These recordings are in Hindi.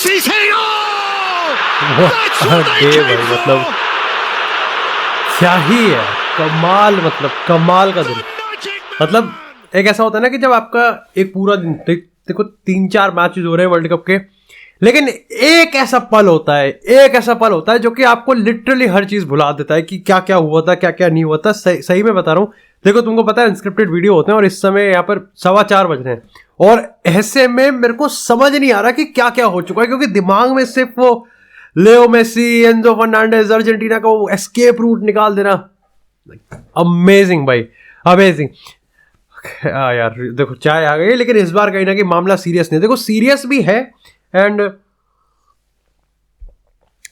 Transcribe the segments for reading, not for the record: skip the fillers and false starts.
मतलब क्या ही है, कमाल, मतलब कमाल का दिन। मतलब एक ऐसा होता है ना कि जब आपका एक पूरा दिन, देखो 3-4 मैचेस हो रहे हैं वर्ल्ड कप के, लेकिन एक ऐसा पल होता है जो कि आपको लिटरली हर चीज भुला देता है कि क्या क्या हुआ था, क्या क्या नहीं हुआ था। सही में बता रहा हूँ। देखो तुमको पता है अनस्क्रिप्टेड वीडियो होते हैं और इस समय यहाँ पर 4:15 बज रहे हैं और ऐसे में मेरे को समझ नहीं आ रहा कि क्या क्या हो चुका है, क्योंकि दिमाग में सिर्फ वो लेओ मेसी, एंजो फर्नांडेज, अर्जेंटीना का वो एस्केप रूट निकाल देना। अमेजिंग भाई, अमेजिंग। यार देखो चाय आ गई, लेकिन इस बार कहीं ना कहीं मामला सीरियस नहीं, देखो सीरियस भी है। एंड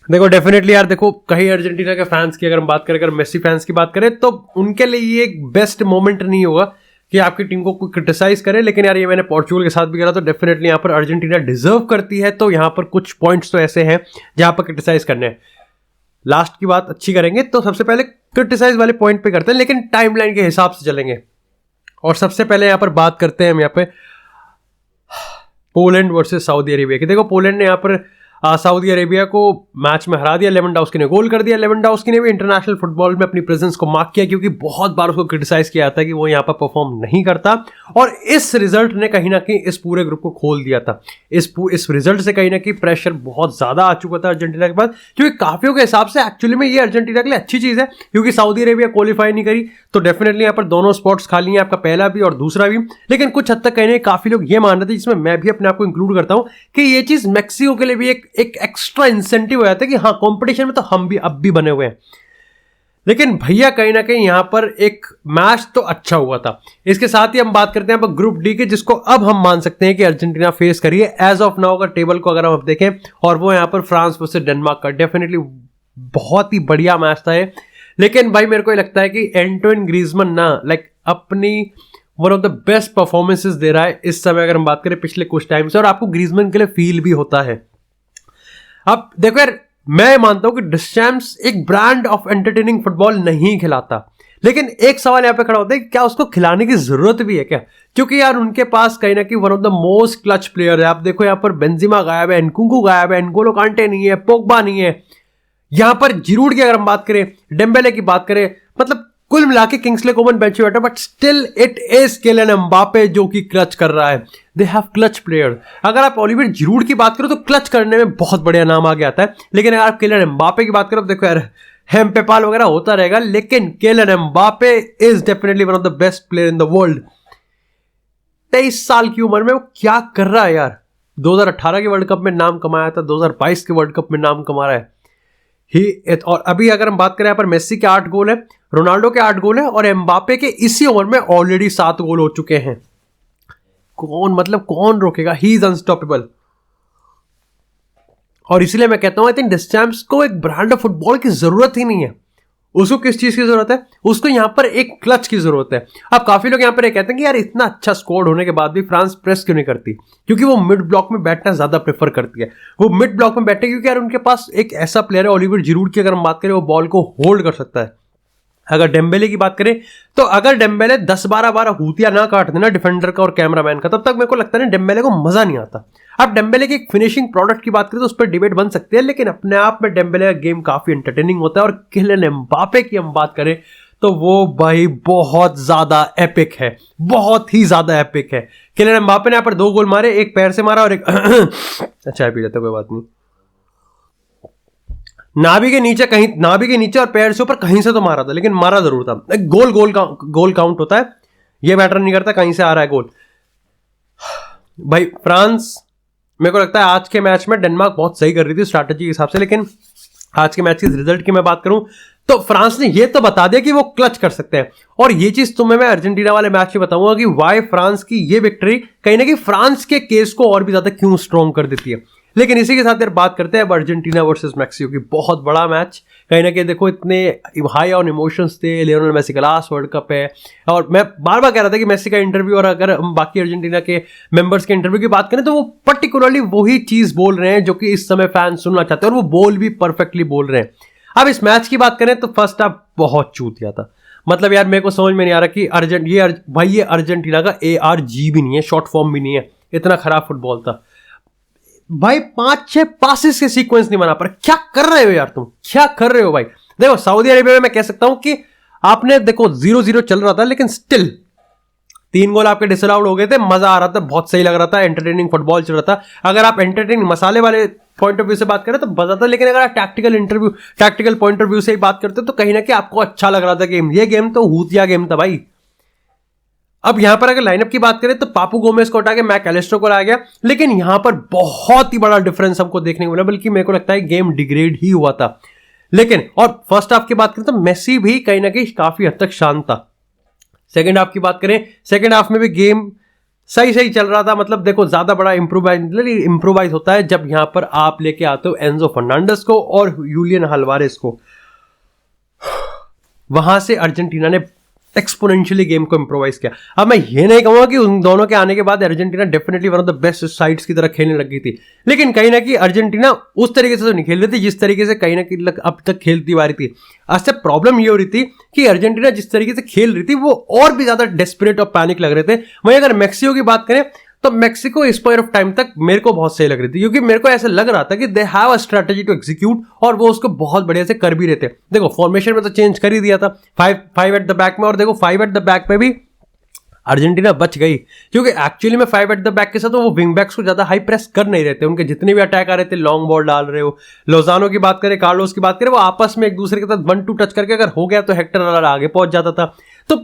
देखो डेफिनेटली यार, देखो कहीं अर्जेंटीना के फैंस की अगर हम बात करें, अगर मेसी फैंस की बात करें, तो उनके लिए ये एक बेस्ट मोमेंट नहीं होगा कि आपकी टीम को कोई क्रिटिसाइज करे। लेकिन यार ये मैंने पोर्चुगल के साथ भी करा, तो डेफिनेटली यहाँ पर अर्जेंटीना डिजर्व करती है। तो यहाँ पर कुछ पॉइंट्स तो ऐसे हैं जहां पर क्रिटिसाइज करने हैं। लास्ट की बात अच्छी करेंगे तो सबसे पहले क्रिटिसाइज वाले पॉइंट पे करते हैं, लेकिन टाइमलाइन के हिसाब से चलेंगे। और सबसे पहले यहाँ पर बात करते हैं हम यहाँ पे पोलैंड वर्सेस सऊदी अरेबिया की। देखो पोलैंड ने यहाँ पर सऊदी अरेबिया को मैच में हरा दिया, लेवेंडोव्स्की ने गोल कर दिया। लेवेंडोव्स्की ने भी इंटरनेशनल फुटबॉल में अपनी प्रेजेंस को मार्क किया, क्योंकि बहुत बार उसको क्रिटिसाइज किया जाता है कि वो यहाँ पर परफॉर्म नहीं करता। और इस रिजल्ट ने कहीं ना कहीं इस पूरे ग्रुप को खोल दिया था। इस रिजल्ट से कहीं ना कहीं प्रेशर बहुत ज्यादा आ चुका था अर्जेंटीना के पास, क्योंकि काफियों के हिसाब से एक्चुअली में ये अर्जेंटीना के लिए अच्छी चीज है, क्योंकि सऊदी अरेबिया क्वालिफाई नहीं करी तो डेफिनेटली यहाँ पर दोनों स्पॉट्स खाली हैं, आपका पहला भी और दूसरा भी। लेकिन कुछ हद तक कहीं काफी लोग ये मान रहे थे, जिसमें मैं भी अपने आप को इंक्लूड करता हूं, कि ये चीज मैक्सिको के लिए भी एक एक्स्ट्रा इंसेंटिव हो जाता है कि हाँ कंपटीशन में तो हम भी अब भी बने हुए हैं। लेकिन भैया कहीं ना कहीं यहां पर एक मैच तो अच्छा हुआ था। इसके साथ ही हम बात करते हैं ग्रुप डी के, जिसको अब हम मान सकते हैं कि अर्जेंटीना फेस करिए एज ऑफ नाउ। अगर टेबल को अगर हम अब देखें, और वो यहां पर फ्रांस वर्सेस डेनमार्क का, डेफिनेटली बहुत ही बढ़िया मैच था ये। लेकिन भाई मेरे को लगता है कि एंटोइन ग्रीजमैन ना अपनी one of the best performances दे रहा है इस समय, अगर हम बात करें पिछले कुछ टाइम से, और आपको ग्रीजमैन के लिए फील भी होता है। अब देखो यार, मैं मानता हूं कि डिस्चैम्प्स एक ब्रांड ऑफ एंटरटेनिंग फुटबॉल नहीं खिलाता, लेकिन एक सवाल यहां पे खड़ा होता है कि क्या उसको खिलाने की जरूरत भी है क्या? क्योंकि यार उनके पास कहीं ना कहीं one of the most clutch player है। आप देखो यहां पर बेंजिमा गायब है, एनकुंकू गायब है, एनगोलो कांटे नहीं है, पोग्बा नहीं है, यहां पर जिरूड की अगर हम बात करें, डेम्बेले की बात करें, मतलब कुल मिला के किंग्सले कोमन बेंच पे बैठा, but still it is Kylian Mbappe जो कि क्लच कर रहा है। They have clutch player. अगर आप ओलिवियर जिरूड की बात करो तो क्लच करने में बहुत बढ़िया नाम आगे आता है, लेकिन अगर आप किलियन एम्बापे की बात करो, देखो यार हेम्पेपाल वगैरह होता रहेगा, लेकिन Kylian Mbappe is definitely one of the best player in the world. 23 साल की उम्र में वो क्या कर रहा है यार। 2018 के वर्ल्ड कप में नाम कमाया था, 2022 के वर्ल्ड कप में नाम कमा रहा है और अभी अगर हम बात करें यहाँ पर मेसी के 8 गोल है, रोनाल्डो के 8 गोल है, और एम्बापे के इसी उम्र में ऑलरेडी 7 गोल हो चुके हैं। कौन रोकेगा? He is unstoppable. और इसलिए मैं कहता हूं आई थिंक डिस्चैम्प्स को एक ब्रांड ऑफ फुटबॉल की जरूरत ही नहीं है। उसको किस चीज की जरूरत है? उसको यहां पर एक क्लच की जरूरत है। अब काफी लोग यहां पर ये कहते हैं कि यार इतना अच्छा स्कोर होने के बाद भी फ्रांस प्रेस क्यों नहीं करती? क्योंकि वो मिड ब्लॉक में बैठना ज्यादा प्रेफर करती है। वो मिड ब्लॉक में बैठे क्योंकि यार उनके पास एक ऐसा प्लेयर है, ओलिवियर जिरूड की अगर हम बात करें, वो बॉल को होल्ड कर सकता है। अगर डेम्बेले की बात करें तो अगर डेम्बेले 10-12 बार हूतिया ना काट देना डिफेंडर का और कैमरामैन का, तब तक मेरे को लगता है ना डेम्बेले को मजा नहीं आता। अब डेम्बेले की एक फिनिशिंग प्रोडक्ट की बात करें तो उस पर डिबेट बन सकती है, लेकिन अपने आप में डेम्बेले का गेम काफी एंटरटेनिंग होता है। और किलियन एम्बापे की हम बात करें तो वो भाई बहुत ज्यादा एपिक है, बहुत ही ज्यादा एपिक है। किलियन एम्बापे ने यहाँ पर 2 गोल मारे, एक पैर से मारा और एक अच्छा है, पी जाता, कोई बात नहीं। नाभि के नीचे और पैर से ऊपर कहीं से तो मारा था, लेकिन मारा जरूर था। एक गोल काउंट होता है, ये मैटर नहीं करता कहीं से आ रहा है गोल। भाई फ्रांस, मेरे को लगता है आज के मैच में डेनमार्क बहुत सही कर रही थी स्ट्रैटेजी के हिसाब से, लेकिन आज के मैच के रिजल्ट की मैं बात करूं तो फ्रांस ने ये तो बता दिया कि वो क्लच कर सकते हैं। और ये चीज तुम्हें मैं अर्जेंटीना वाले मैच में बताऊंगा कि वाई फ्रांस की ये विक्ट्री कहीं ना कहीं फ्रांस के केस को और भी ज्यादा क्यों स्ट्रॉन्ग कर देती है। लेकिन इसी के साथ यार बात करते हैं अब अर्जेंटीना वर्सेस मैक्सिको की। बहुत बड़ा मैच, कहीं ना कहीं देखो इतने हाई ऑन इमोशंस थे। लियोनेल मेसी का लास्ट वर्ल्ड कप है, और मैं बार बार कह रहा था कि मेसी का इंटरव्यू, और अगर हम बाकी अर्जेंटीना के मेंबर्स के इंटरव्यू की बात करें तो वो पर्टिकुलरली वही चीज बोल रहे हैं जो कि इस समय फैंस सुनना चाहते हैं, और वो बोल भी परफेक्टली बोल रहे हैं। अब इस मैच की बात करें तो फर्स्ट हाफ बहुत चूतिया था। मतलब यार मेरे को समझ में नहीं आ रहा कि ये अर्जेंटीना का ARG भी नहीं है, शॉर्ट फॉर्म भी नहीं है, इतना खराब फुटबॉल था। भाई 5-6 पासिस के सीक्वेंस नहीं बना पर क्या कर रहे हो यार, तुम क्या कर रहे हो भाई। देखो सऊदी अरेबिया में मैं कह सकता हूं कि आपने देखो 0-0 चल रहा था लेकिन स्टिल 3 गोल आपके डिसअलाउड हो गए थे, मजा आ रहा था, बहुत सही लग रहा था, एंटरटेनिंग फुटबॉल चल रहा था। अगर आप एंटरटेनिंग मसाले वाले पॉइंट ऑफ व्यू से बात करें तो मजा था, लेकिन अगर आप टैक्टिकल पॉइंट ऑफ व्यू से ही बात करते तो कहीं ना कहीं आपको अच्छा लग रहा था गेम। ये गेम तो हूतिया गेम था भाई। अब यहां पर अगर लाइनअप की बात करें तो पापू गोमेज को हटा के मैक एलिस्टर को लाया गया, लेकिन यहां पर बहुत ही बड़ा डिफरेंस हमको देखने को मिला, बल्कि मेरे को लगता है गेम डिग्रेड ही हुआ था। लेकिन और फर्स्ट हाफ की बात करें तो मेसी भी कहीं ना कहीं काफी हद तक शांत था। सेकंड हाफ की बात करें, सेकंड हाफ में भी गेम सही सही चल रहा था। मतलब देखो ज्यादा बड़ा इंप्रोवाइज होता है जब यहां पर आप लेके आते हो एंजो फर्नांडिस को और यूलियन अल्वारेज को। वहां से अर्जेंटीना ने एक्सपोनेंशियली गेम को इंप्रोवाइज किया। अब मैं ये नहीं कहूंगा कि उन दोनों के आने के बाद Argentina definitely one of the best sides की तरह खेलने लग गई थी, लेकिन कहीं ना कहीं अर्जेंटीना उस तरीके से तो नहीं खेल रही थी जिस तरीके से कहीं ना कहीं अब तक खेलती आ रही थी। अच्छा प्रॉब्लम ये हो रही थी कि अर्जेंटीना जिस तरीके से खेल रही थी वो और भी ज्यादा डेस्परेट और पैनिक लग रहे थे। वहीं अगर मैक्सिको की बात करें तो मैक्सिको इस पॉइंट ऑफ टाइम तक मेरे को बहुत सही लग रही थी, क्योंकि मेरे को ऐसा लग रहा था कि they have a strategy to execute और वो उसको बहुत बढ़िया से कर भी रहे थे। देखो फॉर्मेशन में तो चेंज कर ही दिया था 5 एट द बैक में, और देखो 5 एट द बैक में भी अर्जेंटीना बच गई, क्योंकि एक्चुअली में 5 एट द बैक के साथ वो विंग बैक्स को ज्यादा हाई प्रेस कर नहीं रहे थे। उनके जितने भी अटैक आ रहे थे लॉन्ग बॉल डाल रहे हो, लोजानो की बात करें, कार्लोस की बात करें, वो आपस में एक दूसरे के साथ 1-2 टच करके अगर हो गया तो हेक्टर आगे पहुंच जाता था। तो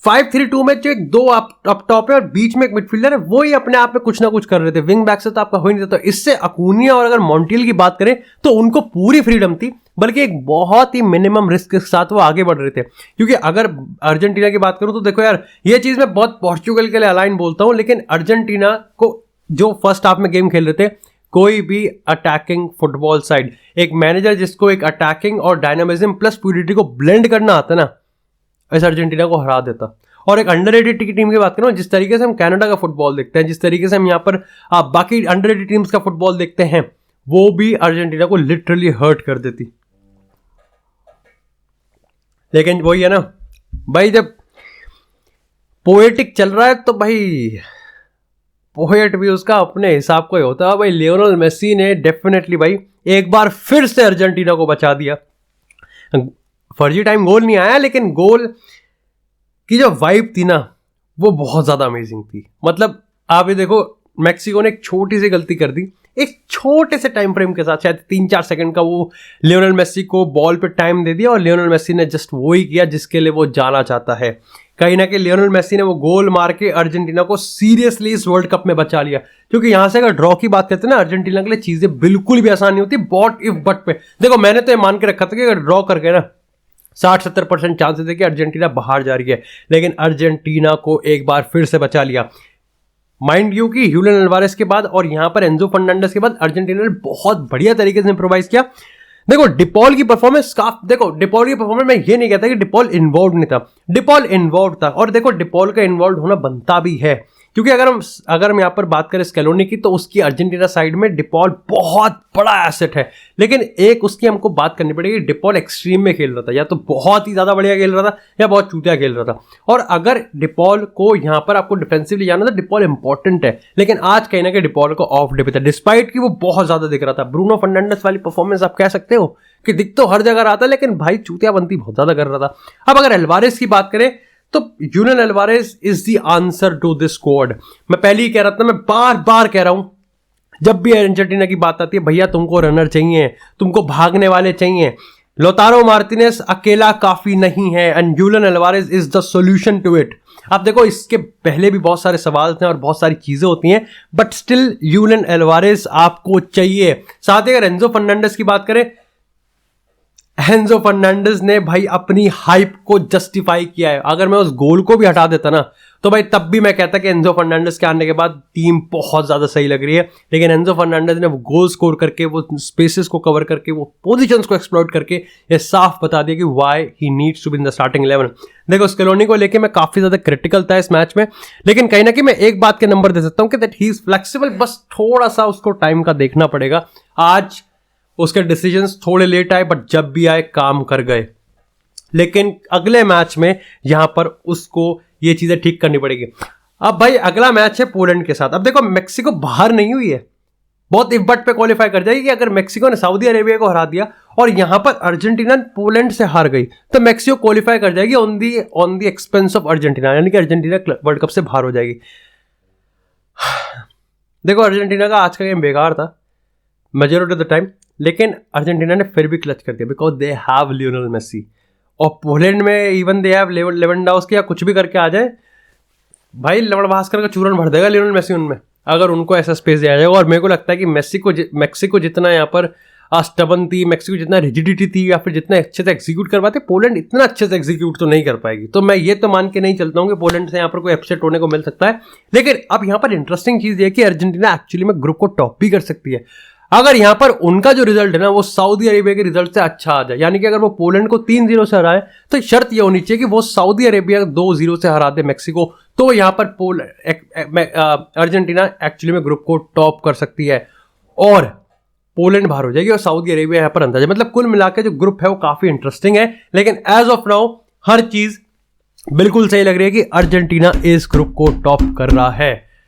5-3-2 में जो एक दो अप टॉप है और बीच में एक मिडफील्डर है, वो ही अपने आप में कुछ ना कुछ कर रहे थे। विंग बैक से तो आपका हो ही नहीं था। तो इससे अकूनिया और अगर मॉन्टियल की बात करें तो उनको पूरी फ्रीडम थी, बल्कि एक बहुत ही मिनिमम रिस्क के साथ वो आगे बढ़ रहे थे। क्योंकि अगर अर्जेंटीना की बात करूं तो देखो यार, ये चीज मैं बहुत पोर्चुगल के लिए अलाइन बोलता हूं, लेकिन अर्जेंटीना को जो फर्स्ट हाफ में गेम खेल रहे थे, कोई भी अटैकिंग फुटबॉल साइड, एक मैनेजर जिसको एक अटैकिंग और डायनामिज्म प्लस फ्लूइडिटी को ब्लेंड करना आता ना, इस अर्जेंटीना को हरा देता। और एक अंडररेटेड की टीम की बात करें, जिस तरीके से हम कनाडा का फुटबॉल देखते हैं, जिस तरीके से हम यहाँ पर बाकी अंडररेटेड टीम्स का फुटबॉल देखते हैं, वो भी अर्जेंटीना को लिटरली हर्ट कर देती। लेकिन वही है ना भाई, जब पोएटिक चल रहा है तो भाई पोएट भी उसका अपने हिसाब को ही होता है। भाई लियोनेल मेसी ने डेफिनेटली भाई एक बार फिर से अर्जेंटीना को बचा दिया। फर्जी टाइम गोल नहीं आया, लेकिन गोल की जो वाइब थी ना वो बहुत ज्यादा अमेजिंग थी। मतलब आप ये देखो, मैक्सिको ने एक छोटी सी गलती कर दी, एक छोटे से टाइम फ्रेम के साथ, शायद 3-4 सेकंड का, वो लियोनेल मेसी को बॉल पे टाइम दे दिया और लियोनेल मेसी ने जस्ट वो ही किया जिसके लिए वो जाना चाहता है। कहीं ना कहीं लियोनेल मेसी ने वो गोल मार के अर्जेंटीना को सीरियसली इस वर्ल्ड कप में बचा लिया। क्योंकि यहां से अगर ड्रॉ की बात करते हैं ना, अर्जेंटीना के लिए चीजें बिल्कुल भी आसान नहीं होती। बॉट इफ बट पे देखो, मैंने तो ये मान के रखा था कि अगर ड्रॉ कर गए ना 60-70% चांसेस है कि अर्जेंटीना बाहर जा रही है, लेकिन अर्जेंटीना को एक बार फिर से बचा लिया। माइंड यू कि यूलियन अल्वारेज के बाद और यहां पर एंजो फर्नांडिस के बाद अर्जेंटीना ने बहुत बढ़िया तरीके से इंप्रोवाइज किया। देखो डिपॉल की परफॉर्मेंस देखो डिपॉल की परफॉर्मेंस, मैं ये नहीं कहता कि डिपॉल इन्वॉल्व नहीं था, डिपॉल इन्वॉल्व था। और देखो डिपॉल का इन्वॉल्व होना बनता भी है, क्योंकि अगर हम यहाँ पर बात करें स्केलोनी की, तो उसकी अर्जेंटीना साइड में डिपॉल बहुत बड़ा एसेट है। लेकिन एक उसकी हमको बात करनी पड़ेगी, डिपॉल एक्सट्रीम में खेल रहा था, या तो बहुत ही ज्यादा बढ़िया खेल रहा था या बहुत चूतिया खेल रहा था। और अगर डिपॉल को यहाँ पर आपको डिफेंसिवली जाना था, डिपॉल इंपॉर्टेंट है, लेकिन आज कहीं ना कहीं डिपॉल को ऑफ डे पे था, डिस्पाइट कि वो बहुत ज्यादा दिख रहा था। ब्रूनो फर्नांडिस वाली परफॉर्मेंस आप कह सकते हो कि दिख तो हर जगह रहा था, लेकिन भाई चूतिया बनती बहुत ज्यादा कर रहा था। अब अगर अल्वारेज की बात करें तो Julian Alvarez is the answer to this squad. मैं पहले ही कह रहा था, मैं बार बार कह रहा हूं, जब भी अर्जेंटीना की बात आती है, भैया तुमको रनर चाहिए, तुमको भागने वाले चाहिए। लोतारो मार्टिनेज अकेला काफी नहीं है, and Julian Alvarez is the solution to it. आप देखो, इसके पहले भी बहुत सारे सवाल थे और बहुत सारी चीजें होती हैं, बट स्टिल यूलियन अल्वारेज आपको चाहिए। साथ ही अगर एंजो फर्नांडिस की बात करें, एंजो फर्नांडिस ने भाई अपनी हाइप को जस्टिफाई किया है। अगर मैं उस गोल को भी हटा देता ना, तो भाई तब भी मैं कहता कि एंजो फर्नांडिस के आने के बाद टीम बहुत ज्यादा सही लग रही है। लेकिन एंजो फर्नांडिस ने वो गोल स्कोर करके, वो स्पेसेस को कवर करके, वो पोजीशंस को एक्सप्लॉइट करके ये साफ बता दिया कि why he needs to be in the starting 11। देखो स्केलोनी को लेके मैं काफी ज्यादा क्रिटिकल था इस मैच में, लेकिन कहीं ना कहीं मैं एक बात के नंबर दे सकता हूं कि दैट ही इज फ्लेक्सिबल। बस थोड़ा सा उसको टाइम का देखना पड़ेगा। आज उसके डिसीजंस थोड़े लेट आए, बट जब भी आए काम कर गए। लेकिन अगले मैच में यहां पर उसको ये चीजें ठीक करनी पड़ेगी। अब भाई अगला मैच है पोलैंड के साथ। अब देखो मैक्सिको बाहर नहीं हुई है, बहुत इफ बट पे क्वालिफाई कर जाएगी कि अगर मेक्सिको ने सऊदी अरेबिया को हरा दिया और यहां पर अर्जेंटीना पोलैंड से हार गई तो मेक्सिको क्वालिफाई कर जाएगी on the expense of Argentina, यानी कि अर्जेंटीना वर्ल्ड कप से बाहर हो जाएगी। देखो अर्जेंटीना का आज का गेम बेकार था मेजॉरिटी ऑफ द टाइम, लेकिन अर्जेंटीना ने फिर भी क्लच कर दिया because they have Lionel Messi. और पोलैंड में इवन दे हैव लेवेंडोव्स्की, या कुछ भी करके आ जाए भाई, लेवेंडोव्स्की का चूरन भर देगा लियोनेल मेसी उनमें, अगर उनको ऐसा स्पेस दिया जाएगा। और मेरे को लगता है कि मेक्सिको जितना यहाँ पर स्टबन थी, मेक्सिको जितना रिजिडिटी थी, या फिर जितना अच्छे से एग्जीक्यूट कर पाते, पोलैंड इतना अच्छे से एग्जीक्यूट तो नहीं कर पाएगी। तो मैं ये तो मान के नहीं चलता हूँ कि पोलैंड से यहाँ पर कोई अपसेट होने को मिल सकता है। लेकिन अब यहाँ पर इंटरेस्टिंग चीज ये है कि अर्जेंटीना एक्चुअली में ग्रुप को टॉप भी कर सकती है अगर यहाँ पर उनका जो रिजल्ट है ना वो सऊदी अरेबिया के रिजल्ट से अच्छा आ जाए। यानी कि अगर वो पोलैंड को 3-0 से हराए तो शर्त ये होनी चाहिए कि वो सऊदी अरेबिया 2-0 से हरा दे मेक्सिको, तो यहाँ पर अर्जेंटीना एक्चुअली में ग्रुप को टॉप कर सकती है और पोलैंड बाहर हो जाएगी और सऊदी अरेबिया यहाँ पर अंदर जाए। मतलब कुल मिलाकर जो ग्रुप है वो काफी इंटरेस्टिंग है। लेकिन एज ऑफ नाउ हर चीज बिल्कुल सही लग रही है कि अर्जेंटीना इस ग्रुप को टॉप कर रहा है।